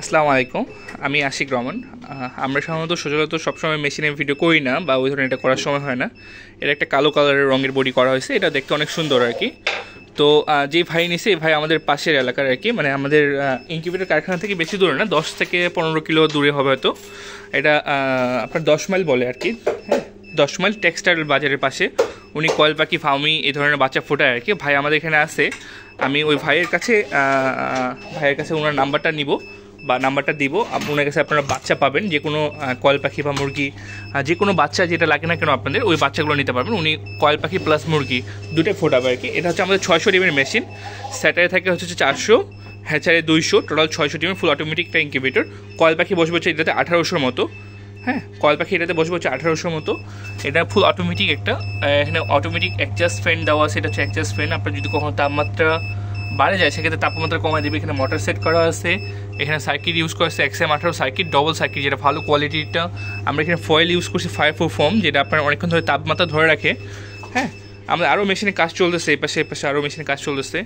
আসসালামু আলাইকুম। আমি আশিক রহমান। আমরা সাধারণত সচরাচর সবসময় মেশিনে ভিডিও করি না, বা ওই ধরনের এটা করার সময় হয় না। এটা একটা কালো কালারের রঙের বডি করা হয়েছে, এটা দেখতে অনেক সুন্দর আর কি। তো যে ভাই নিছে, এই ভাই আমাদের পাশের এলাকার আর কি, মানে আমাদের ইনকিউবেটর কারখানা থেকে বেশি দূরে না, 10 থেকে 15 কিলো দূরে হবে হয়তো। এটা আপনার 10 মাইল বলে আর কি, হ্যাঁ 10 মাইল টেক্সটাইল বাজারের পাশে। উনি কয়েল পাখি, ফাউমি এই ধরনের বাচ্চা ফোটায় আর কি। ভাই আমাদের এখানে আছে, আমি ওই ভাইয়ের কাছে ওনার নাম্বারটা নিব বা নাম্বারটা দিব। ওনার কাছে আপনারা বাচ্চা পাবেন, যে কোনো কয়েল পাখি বা মুরগি, যে কোনো বাচ্চা যেটা লাগে না কেন আপনাদের, ওই বাচ্চাগুলো নিতে পারবেন। উনি কয়েল পাখি প্লাস মুরগি দুটোই ফোটাবে আর কি। এটা হচ্ছে আমাদের 600 ডিমের মেশিন, স্যাটারে থাকে হচ্ছে 400, হ্যাচারে 200, টোটাল 600 ডিমের ফুল অটোমেটিক একটা ইনকিউবেটর। কয়েল পাখি বসবে হচ্ছে এটাতে 1800 মতো, হ্যাঁ কয়েল পাখি এটাতে বসবে হচ্ছে 1800 মতো। এটা ফুল অটোমেটিক একটা, এখানে অটোমেটিক অ্যাডজাস্ট ফ্যান দেওয়া আছে। এটা হচ্ছে অ্যাডজাস্ট ফ্যান, আপনার যদি কখনো তাপমাত্রা বাড়ে যায় সেক্ষেত্রে তাপমাত্রা কমায় দেবে। এখানে মোটর সেট করা আছে, এখানে সার্কিট ইউজ করা আছে XM18 সার্কিট, ডবল সার্কিট, যেটা ভালো কোয়ালিটিটা। আমরা এখানে ফয়েল ইউজ করছি ফায়ারপ্রুফ ফোম, যেটা আপনার অনেকক্ষণ ধরে তাপমাত্রা ধরে রাখে। হ্যাঁ, আমাদের আরও মেশিনে কাজ চলতেছে, এপাশে আরও মেশিনে কাজ চলতেছে।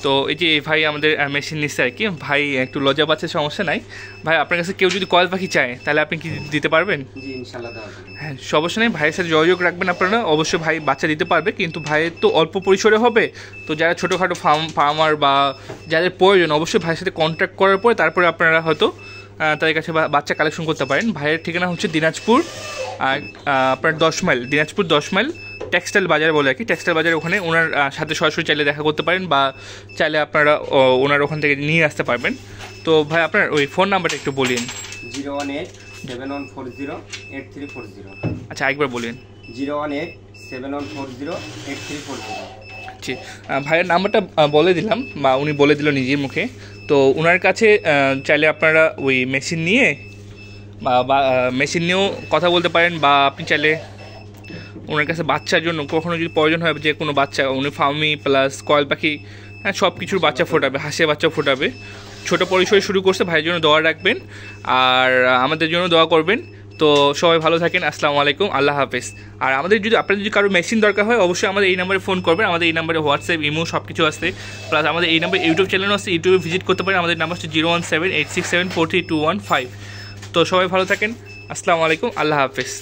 তো এই যে এই ভাই আমাদের মেশিন নিচ্ছে আর কি। ভাই একটু লজ্জা পাচ্ছে, সমস্যা নাই। ভাই আপনার কাছে কেউ যদি কয়েল পাখি চায় তাহলে আপনি কি দিতে পারবেন? জি ইনশাআল্লাহ দেওয়া যাবে। হ্যাঁ, সমস্যা নেই, ভাইয়ের সাথে যোগাযোগ রাখবেন আপনারা। অবশ্যই ভাই বাচ্চা দিতে পারবে, কিন্তু ভাইয়ের তো অল্প পরিসরে হবে। তো যারা ছোটোখাটো ফার্মার বা যাদের প্রয়োজন, অবশ্যই ভাইয়ের সাথে কন্ট্যাক্ট করার পরে তারপরে আপনারা হয়তো তাদের কাছে বাচ্চা কালেকশন করতে পারেন। ভাইয়ের ঠিকানা হচ্ছে দিনাজপুর, আপনার 10 মাইল, দিনাজপুর 10 মাইল টেক্সটাইল বাজার বলে আর কি। টেক্সটাইল বাজারে ওখানে ওনার সাথে সরাসরি চাইলে দেখা করতে পারেন, বা চাইলে আপনারা ওনার ওখান থেকে নিয়ে আসতে পারবেন। তো ভাই আপনার ওই ফোন নাম্বারটা একটু বলিন। 01871408340। আচ্ছা, একবার বলিন। 01871408340। জি, ভাইয়ের নাম্বারটা বলে দিলাম, বা উনি বলে দিল নিজের মুখে। তো ওনার কাছে চাইলে আপনারা ওই মেশিন নিয়ে বা মেশিন নিয়েও কথা বলতে পারেন, বা আপনি চাইলে ওনার কাছে বাচ্চার জন্য কখনো যদি প্রয়োজন হয়, যে কোনো বাচ্চা, উনি ফার্মি প্লাস কয়েল পাখি, হ্যাঁ সব কিছুর বাচ্চা ফোটাবে, হাঁসের বাচ্চা ফোটাবে। ছোটো পরিসরে শুরু করছে, ভাইয়ের জন্য দোয়া রাখবেন আর আমাদের জন্য দোয়া করবেন। তো সবাই ভালো থাকেন, আসসালামু আলাইকুম, আল্লাহ হাফেজ। আর আপনাদের যদি কারো মেশিন দরকার হয়, অবশ্যই আমাদের এই নাম্বারে ফোন করবেন। আমাদের এই নাম্বারে হোয়াটসঅ্যাপ, ইমো সব কিছু আছে, প্লাস আমাদের এই নাম্বারে ইউটিউব চ্যানেলও আছে, ইউটিউবে ভিজিট করতে পারেন। আমাদের নাম্বার হচ্ছে 01786743215। তো সবাই ভালো থাকেন, আসসালামু আলাইকুম, আল্লাহ হাফেজ।